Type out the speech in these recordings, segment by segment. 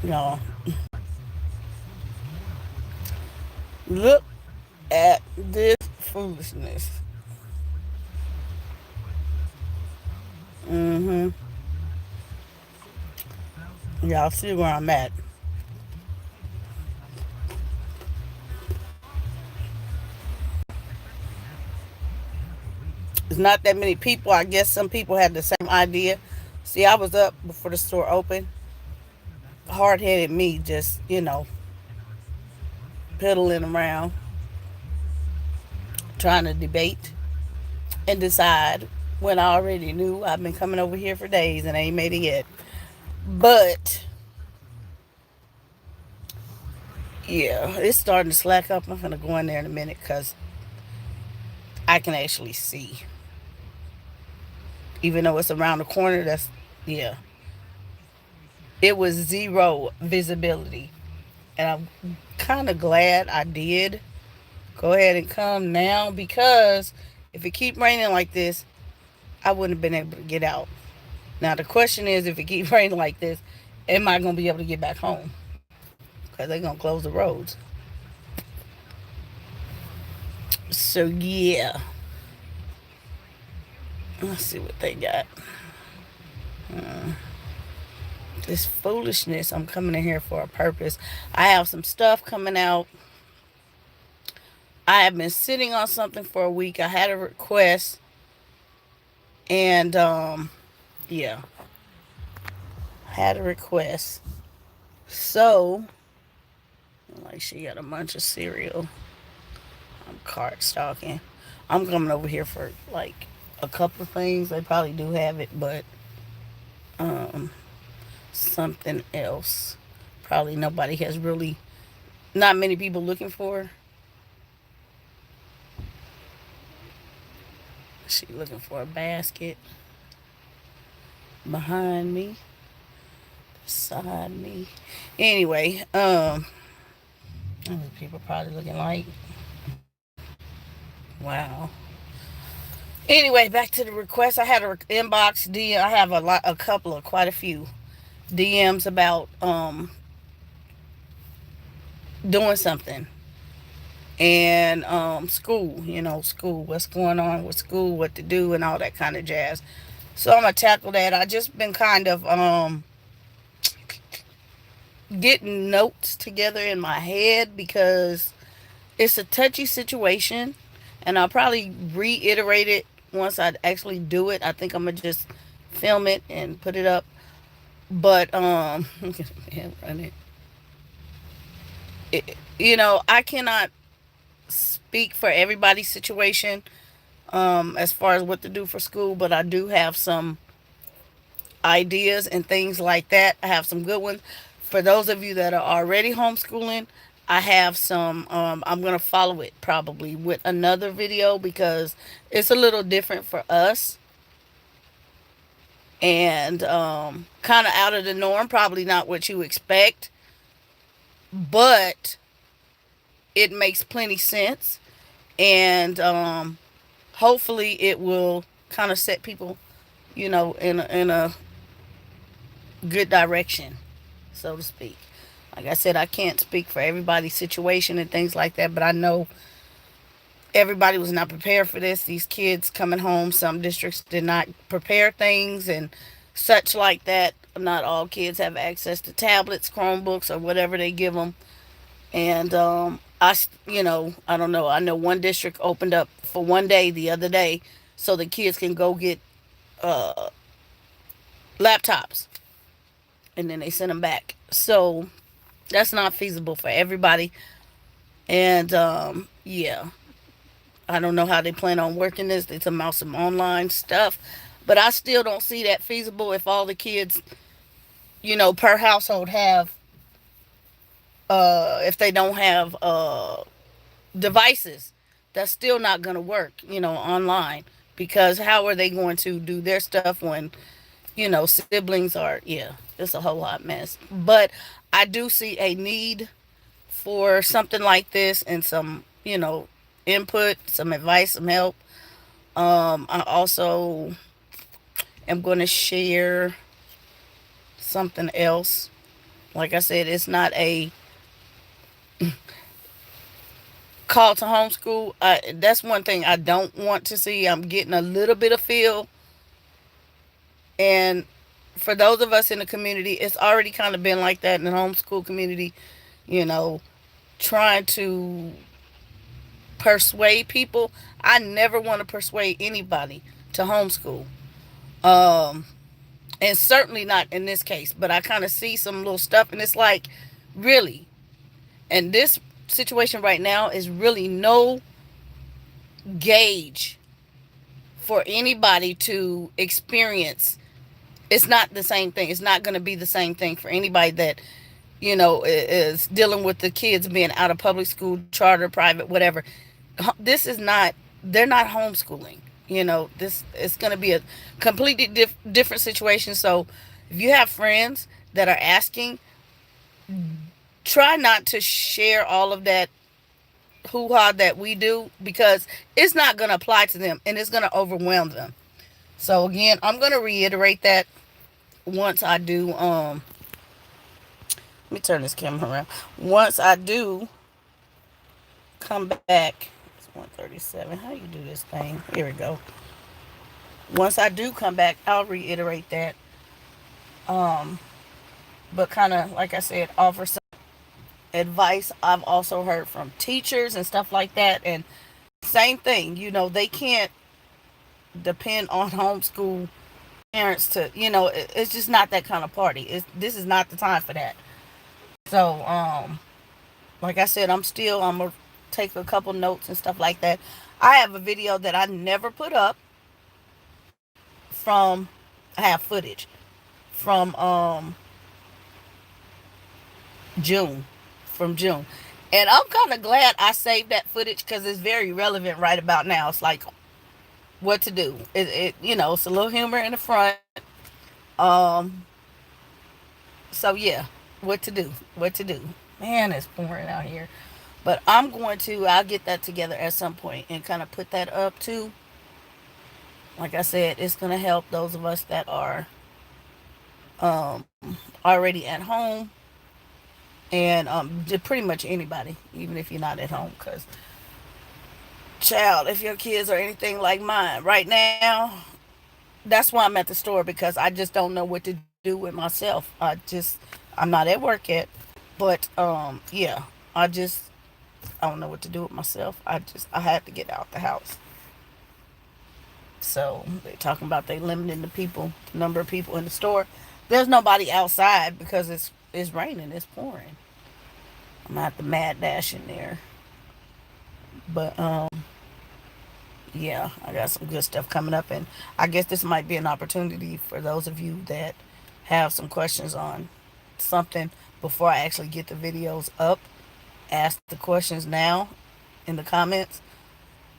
Y'all, look at this foolishness. Mm-hmm. Y'all see where I'm at. It's not that many people. I guess some people had the same idea. See, I was up before the store opened. Hard headed me, just, piddling around, trying to debate and decide when I already knew. I've been coming over here for days and I ain't made it yet. But yeah, it's starting to slack up. I'm gonna go in there in a minute because I can actually see, even though it's around the corner. That's yeah. It was zero visibility, and I'm kind of glad I did go ahead and come now because if it keep raining like this, I wouldn't have been able to get out. Now the question is, if it keeps raining like this, am I gonna be able to get back home? Because they're gonna close the roads. So yeah, let's see what they got. This foolishness. I'm coming in here for a purpose. I have some stuff coming out. I have been sitting on something for a week. I had a request, and yeah, had a request. So, like, she got a bunch of cereal. I'm cart stalking. I'm coming over here for like a couple of things. They probably do have it, but um, something else. Probably nobody has really, not many people looking for. She looking for a basket behind me, beside me. Anyway, people probably looking like, wow. Anyway, back to the request. I had a inbox DM. I have a couple of, quite a few DMs about doing something and school. School. What's going on with school? What to do and all that kind of jazz. So I'm gonna tackle that. I just been kind of getting notes together in my head because it's a touchy situation, and I'll probably reiterate it once I actually do it. I think I'm gonna just film it and put it up. But I cannot speak for everybody's situation as far as what to do for school, but I do have some ideas and things like that. I have some good ones. For those of you that are already homeschooling, I have some. I'm going to follow it probably with another video because it's a little different for us and kind of out of the norm. Probably not what you expect, but it makes plenty sense. And hopefully it will kind of set people, in a good direction, so to speak. Like I said, I can't speak for everybody's situation and things like that, but I know everybody was not prepared for this. These kids coming home, some districts did not prepare things and such like that. Not all kids have access to tablets, Chromebooks, or whatever they give them. And I don't know. I know one district opened up for one day the other day so the kids can go get uh, laptops and then they send them back. So that's not feasible for everybody. And yeah, I don't know how they plan on working this. They talking about some online stuff, but I still don't see that feasible if all the kids, per household have, if they don't have devices. That's still not going to work, online, because how are they going to do their stuff when, siblings are, yeah, it's a whole hot mess. But I do see a need for something like this and some, input, some advice, some help. I also am going to share something else. Like I said, it's not a call to homeschool. That's one thing I don't want to see. I'm getting a little bit of feel. And for those of us in the community, it's already kind of been like that in the homeschool community, you know, trying to persuade people. I never want to persuade anybody to homeschool. Um, and certainly not in this case, but I kind of see some little stuff and it's like, really? And this situation right now is really no gauge for anybody to experience. It's not the same thing. It's not going to be the same thing for anybody that, is dealing with the kids being out of public school, charter, private, whatever. This is not, they're not homeschooling. This is going to be a completely different situation. So if you have friends that are asking, try not to share all of that hoo-ha that we do, because it's not going to apply to them and it's going to overwhelm them. So again, I'm going to reiterate that once I do, let me turn this camera around. Once I do come back, it's 137. How you do this thing? Here we go. Once I do come back, I'll reiterate that. Um, but kind of, like I said, offer some advice I've also heard from teachers and stuff like that. And same thing, they can't depend on homeschool parents to, it's just not that kind of party. This is not the time for that. So, like I said, I'm gonna take a couple notes and stuff like that. I have a video that I never put up from, I have footage from June, from June. And I'm kind of glad I saved that footage because it's very relevant right about now. It's like what to do. It's a little humor in the front. Um, so yeah, what to do, what to do. Man, it's pouring out here. But I'll get that together at some point and kind of put that up too. Like I said, it's going to help those of us that are already at home, and pretty much anybody, even if you're not at home. Because, child, if your kids are anything like mine right now, that's why I'm at the store, because I just don't know what to do with myself. I'm not at work yet, but yeah, I don't know what to do with myself. I had to get out the house. So they're talking about they limiting number of people in the store. There's nobody outside because it's raining, it's pouring. I'm at the mad dash in there. But yeah, I got some good stuff coming up, and I guess this might be an opportunity for those of you that have some questions on something before I actually get the videos up. Ask the questions now in the comments.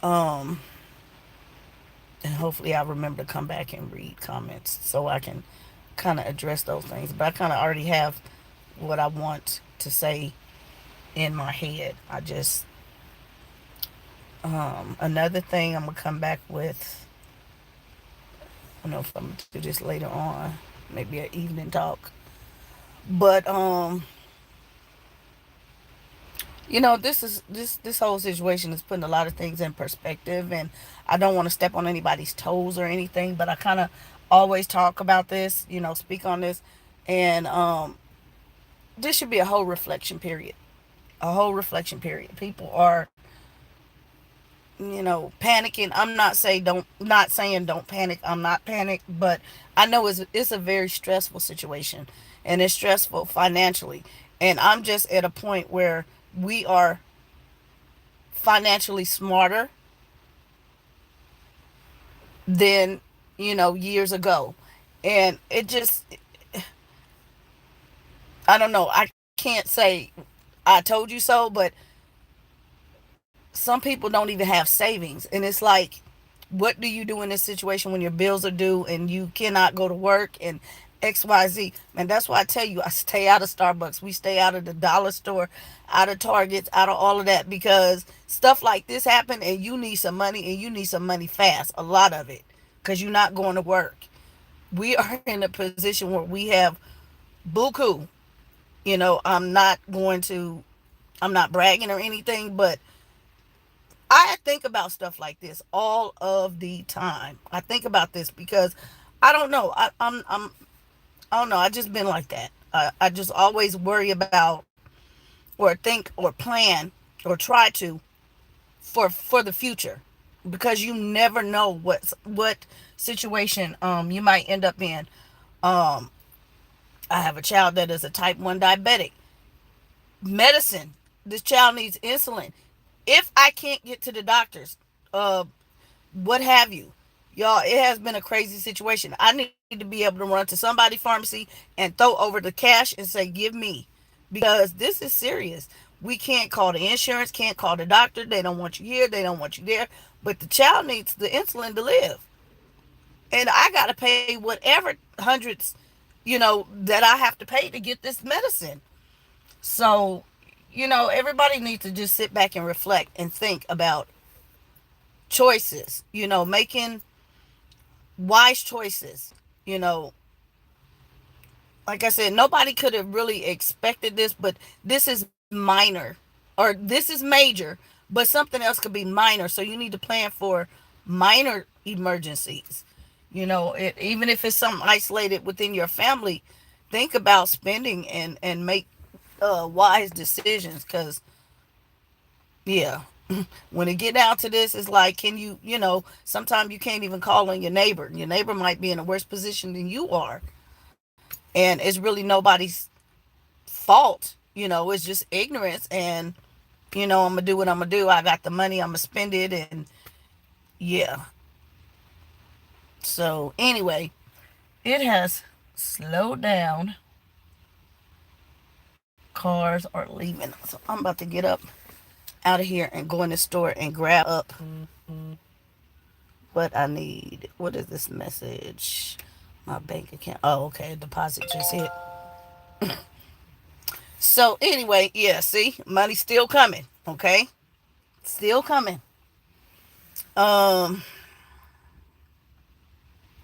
Um and hopefully I'll remember to come back and read comments so I can kind of address those things. But I kind of already have what I want to say in my head. Another thing I'm gonna come back with. I don't know if I'm gonna do this later on, maybe an evening talk. But this whole situation is putting a lot of things in perspective, and I don't want to step on anybody's toes or anything, but I kind of always talk about this, speak on this, and this should be a whole reflection period. A whole reflection period. People are, panicking. Not saying don't panic. I'm not panicked, but I know it's a very stressful situation, and it's stressful financially. And I'm just at a point where we are financially smarter than, years ago. And it just, I don't know. I can't say I told you so, but some people don't even have savings. And it's like, what do you do in this situation when your bills are due and you cannot go to work and XYZ? Man, that's why I tell you, I stay out of Starbucks. We stay out of the dollar store, out of Targets, out of all of that, because stuff like this happen and you need some money, and you need some money fast. A lot of it, because you're not going to work. We are in a position where we have buku I'm not going to, I'm not bragging or anything, but I think about stuff like this all of the time. I think about this because I don't know. I don't know. I just been like that. I just always worry about or think or plan or try to for the future because you never know what situation you might end up in. Um, I have a child that is a type 1 diabetic. Medicine. This child needs insulin. If I can't get to the doctors, uh, what have you, y'all, it has been a crazy situation. I need to be able to run to somebody pharmacy and throw over the cash and say, give me, because this is serious. We can't call the insurance, can't call the doctor. They don't want you here, they don't want you there. But the child needs the insulin to live. And I got to pay whatever hundreds, that I have to pay to get this medicine. So, everybody needs to just sit back and reflect and think about choices, making wise choices. You know, like I said, nobody could have really expected this, but this is minor or this is major, but something else could be minor. So you need to plan for minor emergencies. Even if it's something isolated within your family, think about spending and make wise decisions. Because yeah, when it get down to this, it's like, can you, sometimes you can't even call on your neighbor. Your neighbor might be in a worse position than you are, and it's really nobody's fault. It's just ignorance. And I'm gonna do what I'm gonna do. I got the money, I'm gonna spend it. And yeah. So anyway, it has slowed down. Cars are leaving, so I'm about to get up out of here and go in the store and grab up what I need. What is this message? My bank account. Oh, okay. Deposit just hit. So anyway, yeah, see, money's still coming. Okay. Still coming. Um,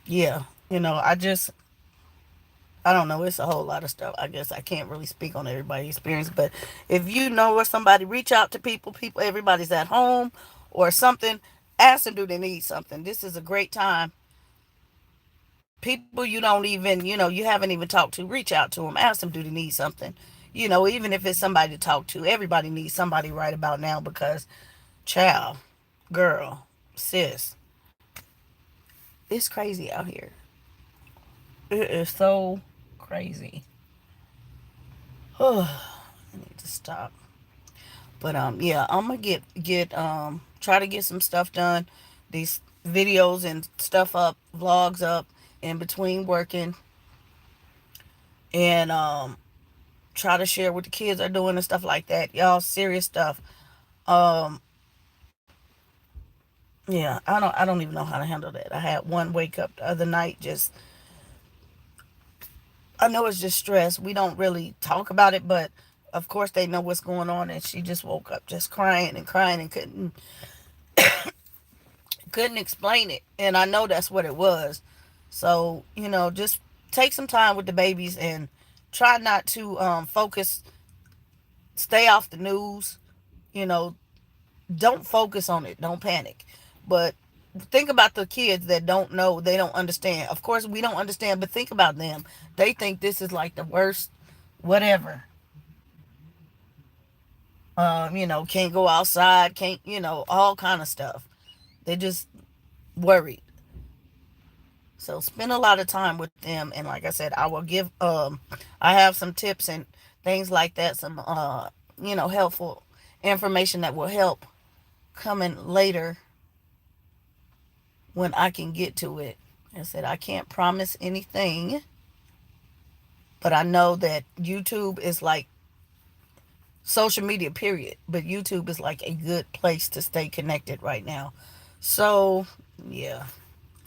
yeah, I don't know. It's a whole lot of stuff. I guess I can't really speak on everybody's experience, but if you know where somebody, reach out to people, everybody's at home or something, ask them, do they need something? This is a great time. People you don't even, you haven't even talked to, reach out to them, ask them, do they need something? Even if it's somebody to talk to, everybody needs somebody right about now because, child, girl, sis, it's crazy out here. It is so crazy. I need to stop. But yeah, I'm gonna get try to get some stuff done. These videos and stuff up, vlogs up in between working, and try to share what the kids are doing and stuff like that. Y'all, serious stuff. Um yeah, I don't even know how to handle that. I had one wake up the other night, just, I know it's just stress. We don't really talk about it, but of course they know what's going on, and she just woke up just crying and crying and couldn't explain it. And I know that's what it was. So, just take some time with the babies and try not to focus, stay off the news, you know, don't focus on it, don't panic. But think about the kids that don't know, they don't understand. Of course, we don't understand, but think about them. They think this is like the worst, whatever. Can't go outside, can't, all kind of stuff. They just worried. So spend a lot of time with them, and like I said, I will give. I have some tips and things like that. Some helpful information that will help coming later when I can get to it. I said I can't promise anything, but I know that YouTube is like social media, period. But YouTube is like a good place to stay connected right now. So yeah,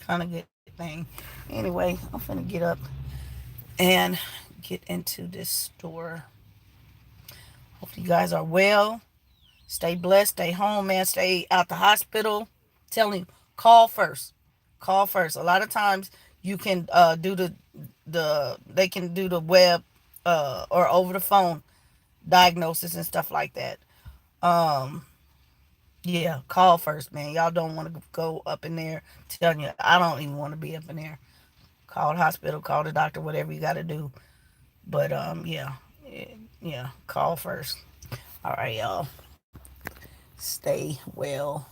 kind of good thing. Anyway, I'm finna get up and get into this store. Hope you guys are well. Stay blessed. Stay home, man. Stay out the hospital. Telling you, call first. Call first. A lot of times you can do they can do the web. or over the phone diagnosis and stuff like that. Um, yeah, call first, man. Y'all don't want to go up in there telling you, I don't even want to be up in there. Call the hospital, call the doctor, whatever you got to do. But yeah, yeah, call first. All right, y'all. Stay well.